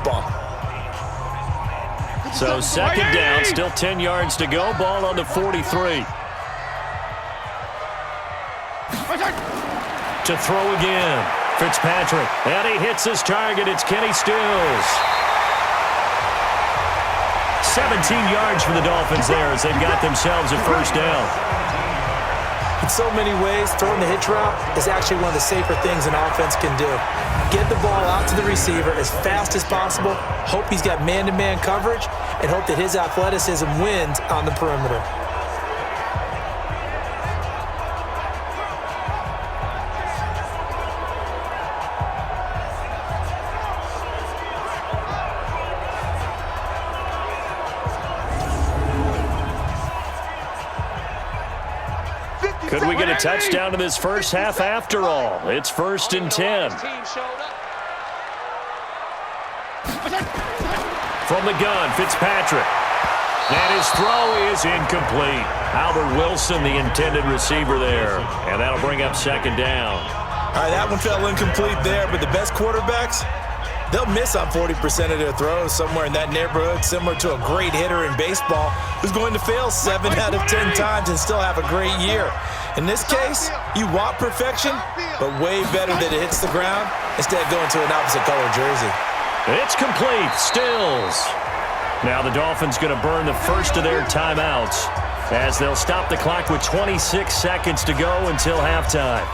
ball. So second down, still 10 yards to go. Ball on the 43. To throw again. Fitzpatrick. And he hits his target. It's Kenny Stills. 17 yards for the Dolphins there as they've got themselves a first down. In so many ways, throwing the hitch route is actually one of the safer things an offense can do. Get the ball out to the receiver as fast as possible, hope he's got man-to-man coverage, and hope that his athleticism wins on the perimeter. Could we get a touchdown in this first half after all? It's 1st and 10. From the gun, Fitzpatrick. And his throw is incomplete. Albert Wilson, the intended receiver there. And that'll bring up second down. All right, that one fell incomplete there, but the best quarterbacks, they'll miss on 40% of their throws, somewhere in that neighborhood, similar to a great hitter in baseball who's going to fail 7 out of 10 times and still have a great year. In this case, you want perfection, but way better that it hits the ground instead of going to an opposite color jersey. It's complete. Stills. Now the Dolphins going to burn the first of their timeouts as they'll stop the clock with 26 seconds to go until halftime.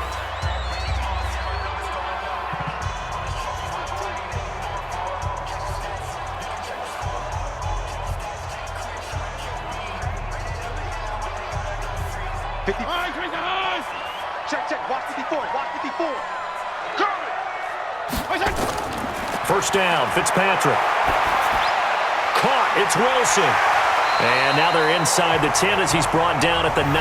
Check. Watch 54. First down, Fitzpatrick. Caught, it's Wilson. And now they're inside the 10 as he's brought down at the 9.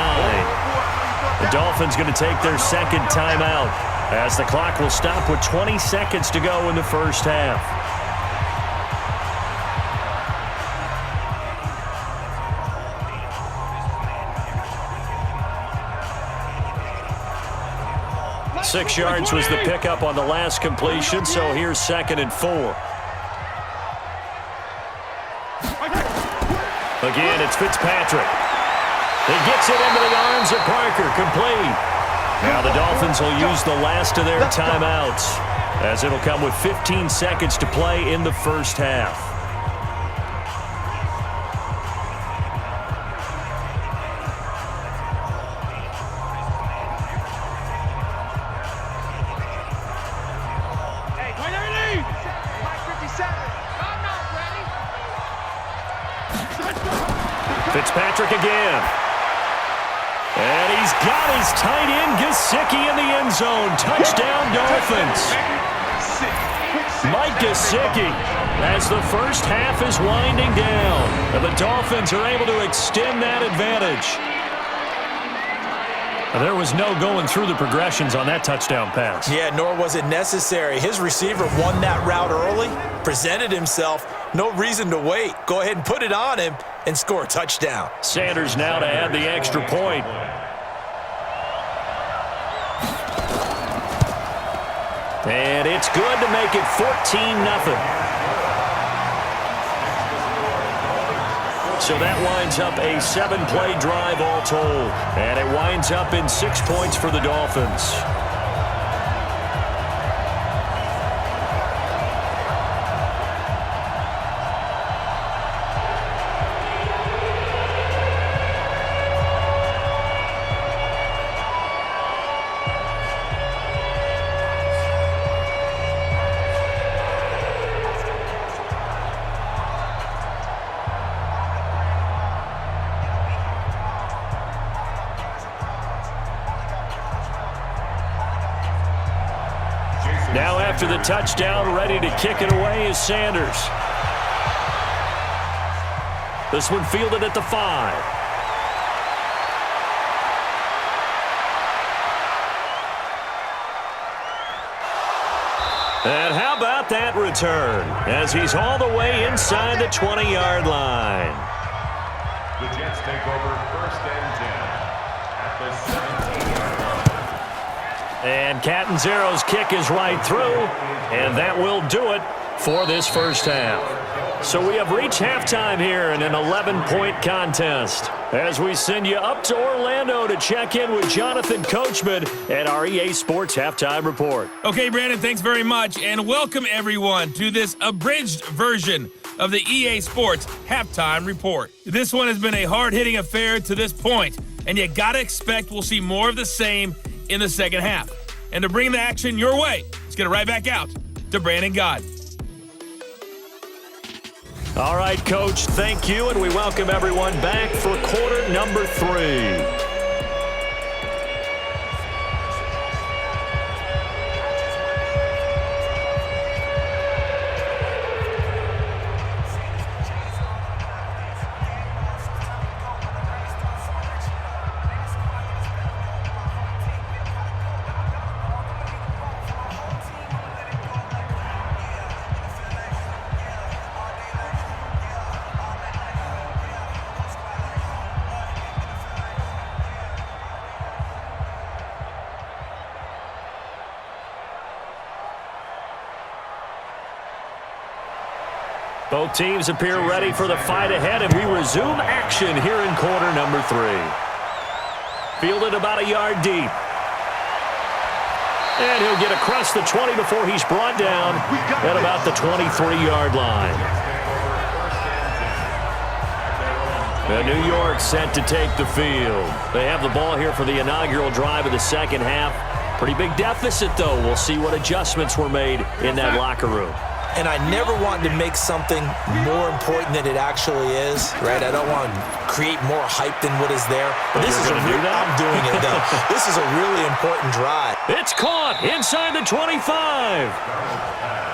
The Dolphins going to take their second timeout as the clock will stop with 20 seconds to go in the first half. Six yards was the pickup on the last completion, so here's 2nd and 4. Again, it's Fitzpatrick. He gets it into the arms of Parker, complete. Now the Dolphins will use the last of their timeouts as it'll come with 15 seconds to play in the first half. Fitzpatrick again. And he's got his tight end, Gesicki, in the end zone. Touchdown, Dolphins. Mike Gesicki, as the first half is winding down, and the Dolphins are able to extend that advantage. There was no going through the progressions on that touchdown pass. Yeah, nor was it necessary. His receiver won that route early, presented himself. No reason to wait. Go ahead and put it on him and score a touchdown. Sanders now to add the extra point. And it's good to make it 14-0. So that winds up a 7-play drive all told. And it winds up in 6 points for the Dolphins. Now after the touchdown, ready to kick it away is Sanders. This one fielded at the 5. And how about that return as he's all the way inside the 20-yard line. The Jets take over 1st and 10 at the 17-yard line. And Catanzaro's kick is right through, and that will do it. for this first half. So we have reached halftime here in an 11-point contest as we send you up to Orlando to check in with Jonathan Coachman at our EA Sports Halftime Report. Okay, Brandon, thanks very much, and welcome everyone to this abridged version of the EA Sports Halftime Report. This one has been a hard-hitting affair to this point, and you gotta expect we'll see more of the same in the second half. And to bring the action your way, let's get it right back out to Brandon God. All right, Coach, thank you, and we welcome everyone back for quarter number 3. Both teams appear ready for the fight ahead, and we resume action here in quarter number 3. Fielded about a yard deep. And he'll get across the 20 before he's brought down at about the 23-yard line. And New York set to take the field. They have the ball here for the inaugural drive of the second half. Pretty big deficit, though. We'll see what adjustments were made in that locker room. And I never want to make something more important than it actually is, right? I don't want to create more hype than what is there. But this is I'm doing it, though. This is a really important drive. It's caught inside the 25.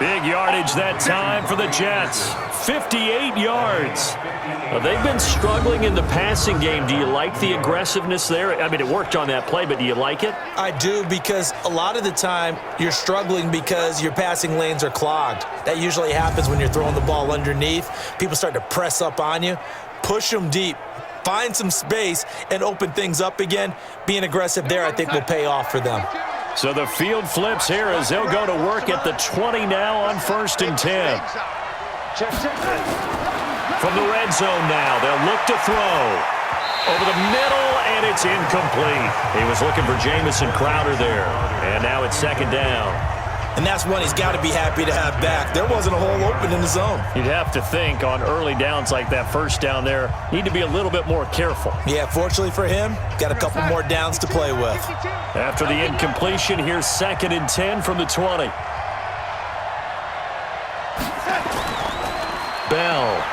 Big yardage that time for the Jets. 58 yards. They've been struggling in the passing game. Do you like the aggressiveness there? I mean, it worked on that play, but do you like it? I do, because a lot of the time you're struggling because your passing lanes are clogged. That usually happens when you're throwing the ball underneath. People start to press up on you. Push them deep. Find some space and open things up again. Being aggressive there, I think, will pay off for them. So the field flips here as they'll go to work at the 20 now on 1st and 10. From the red zone now, they'll look to throw. Over the middle, and it's incomplete. He was looking for Jamison Crowder there. And now it's second down. And that's one he's got to be happy to have back. There wasn't a hole open in the zone. You'd have to think on early downs like that first down there, need to be a little bit more careful. Yeah, fortunately for him, got a couple more downs to play with. After the incompletion, here's 2nd and 10 from the 20. Bell.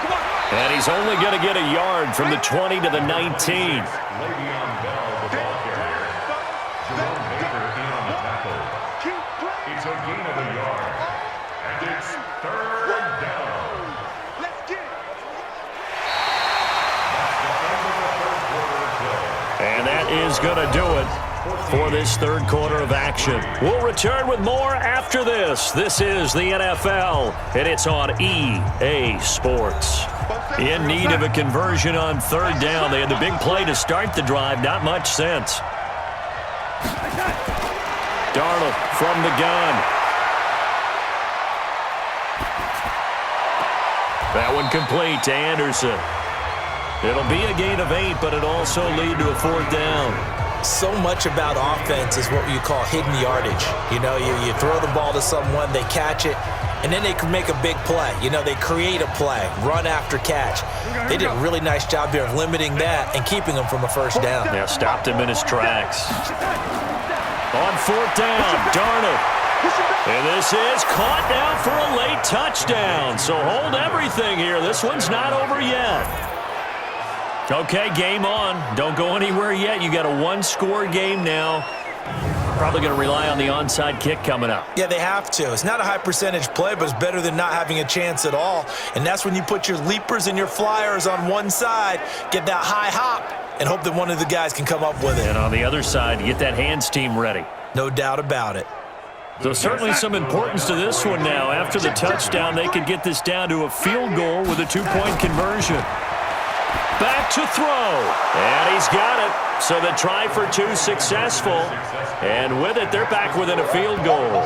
And he's only going to get a yard from the 20 to the 19. Is going to do it for this third quarter of action. We'll return with more after this. This is the NFL, and it's on EA Sports. In need of a conversion on 3rd down. They had the big play to start the drive. Not much sense. Darnold from the gun. That one complete to Anderson. It'll be a gain of 8, but it'll also lead to a 4th down. So much about offense is what you call hidden yardage. You know, you throw the ball to someone, they catch it, and then they can make a big play. You know, they create a play, run after catch. They did a really nice job there of limiting that and keeping him from a first down. Yeah, stopped him in his tracks. On 4th down, Darnold. And this is caught now for a late touchdown. So hold everything here. This one's not over yet. Okay, game on. Don't go anywhere yet. You got a 1-score game now. Probably going to rely on the onside kick coming up. Yeah, they have to. It's not a high percentage play, but it's better than not having a chance at all. And that's when you put your leapers and your flyers on one side, get that high hop, and hope that one of the guys can come up with it. And on the other side, get that hands team ready. No doubt about it. So certainly some importance to this one now. After the touchdown, they could get this down to a field goal with a 2-point conversion. back to throw. And he's got it. So the try for two successful. And with it, they're back within a field goal.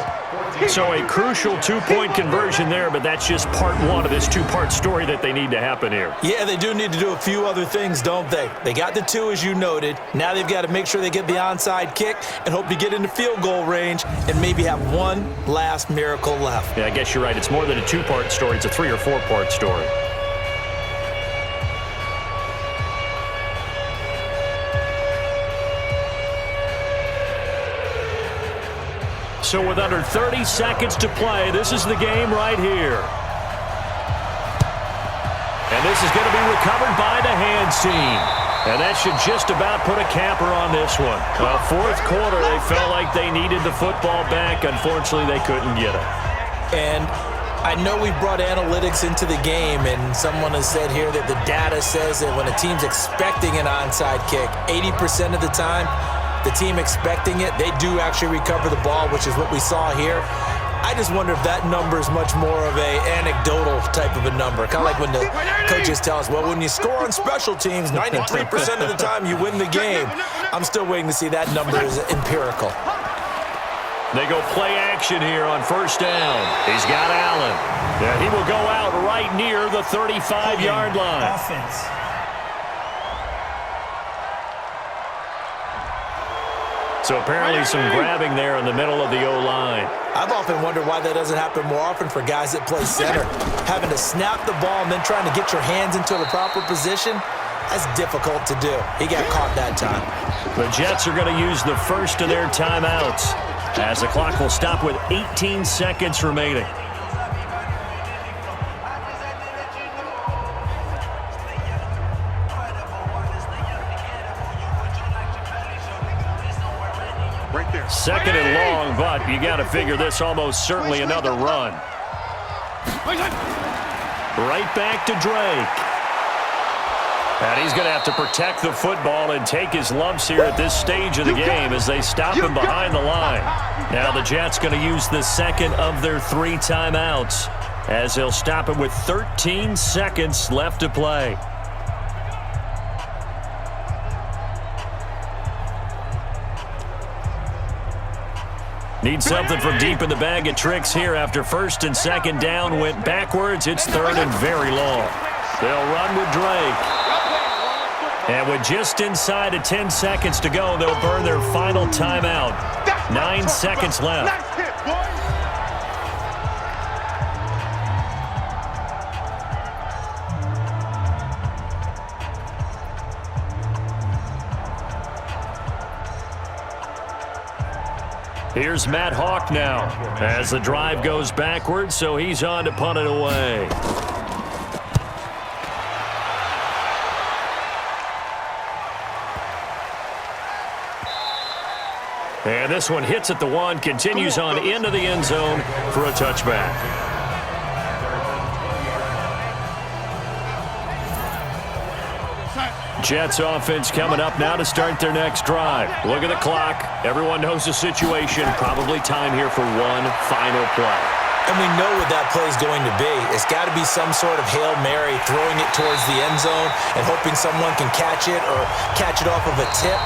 So a crucial two-point conversion there, but that's just part one of this two-part story that they need to happen here. Yeah, they do need to do a few other things, don't they? They got the two, as you noted. Now they've got to make sure they get the onside kick and hope to get into field goal range and maybe have one last miracle left. Yeah, I guess you're right. It's more than a two-part story. It's a three- or four-part story. So with under 30 seconds to play, this is the game right here. And this is going to be recovered by the hands team. And that should just about put a capper on this one. Well, fourth quarter, they felt like they needed the football back. Unfortunately, they couldn't get it. And I know we've brought analytics into the game, and someone has said here that the data says that when a team's expecting an onside kick, 80% of the time, the team expecting it, they do actually recover the ball, which is what we saw here. I just wonder if that number is much more of a anecdotal type of a number. Kind of like when the coaches tell us, well, when you score on special teams, 93% of the time you win the game. I'm still waiting to see that number is empirical. They go play action here on first down. He's got Allen. Yeah, he will go out right near the 35-yard line. Offense. So apparently some grabbing there in the middle of the O-line. I've often wondered why that doesn't happen more often for guys that play center. Having to snap the ball and then trying to get your hands into the proper position, that's difficult to do. He got caught that time. The Jets are going to use the first of their timeouts as the clock will stop with 18 seconds remaining. Second and long, but you got to figure this almost certainly another run. Right back to Drake. And he's going to have to protect the football and take his lumps here at this stage of the game as they stop him behind the line. Now the Jets going to use the second of their three timeouts as they'll stop him with 13 seconds left to play. Need something from deep in the bag of tricks here after first and second down went backwards. It's third and very long. They'll run with Drake. And with just inside of 10 seconds to go, they'll burn their final timeout. 9 seconds left. Here's Matt Hawk now as the drive goes backwards, so he's on to punt it away. And this one hits at the one, continues on into the end zone for a touchback. Jets offense coming up now to start their next drive. Look at the clock. Everyone knows the situation. Probably time here for one final play. And we know what that play is going to be. It's got to be some sort of Hail Mary, throwing it towards the end zone and hoping someone can catch it or catch it off of a tip.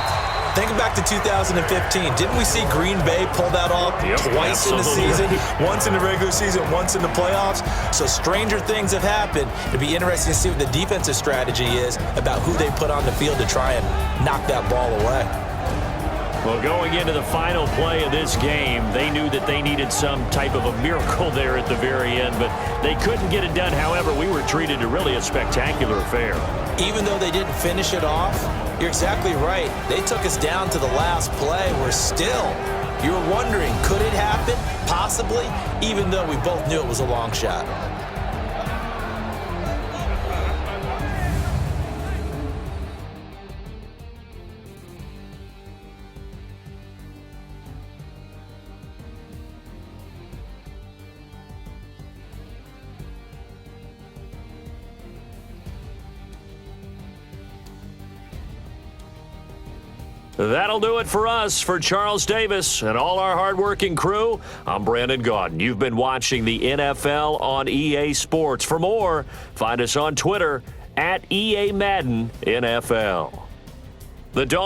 Think back to 2015. Didn't we see Green Bay pull that off twice in the season? Once in the regular season, once in the playoffs. So stranger things have happened. It'll be interesting to see what the defensive strategy is about who they put on the field to try and knock that ball away. Well, going into the final play of this game, they knew that they needed some type of a miracle there at the very end, but they couldn't get it done. However, we were treated to really a spectacular affair. Even though they didn't finish it off, you're exactly right. They took us down to the last play. We're still, you were wondering, could it happen? Possibly, even though we both knew it was a long shot. That'll do it for us. For Charles Davis and all our hardworking crew, I'm Brandon Gaudin. You've been watching the NFL on EA Sports. For more, find us on Twitter at EA Madden NFL. The Dolphins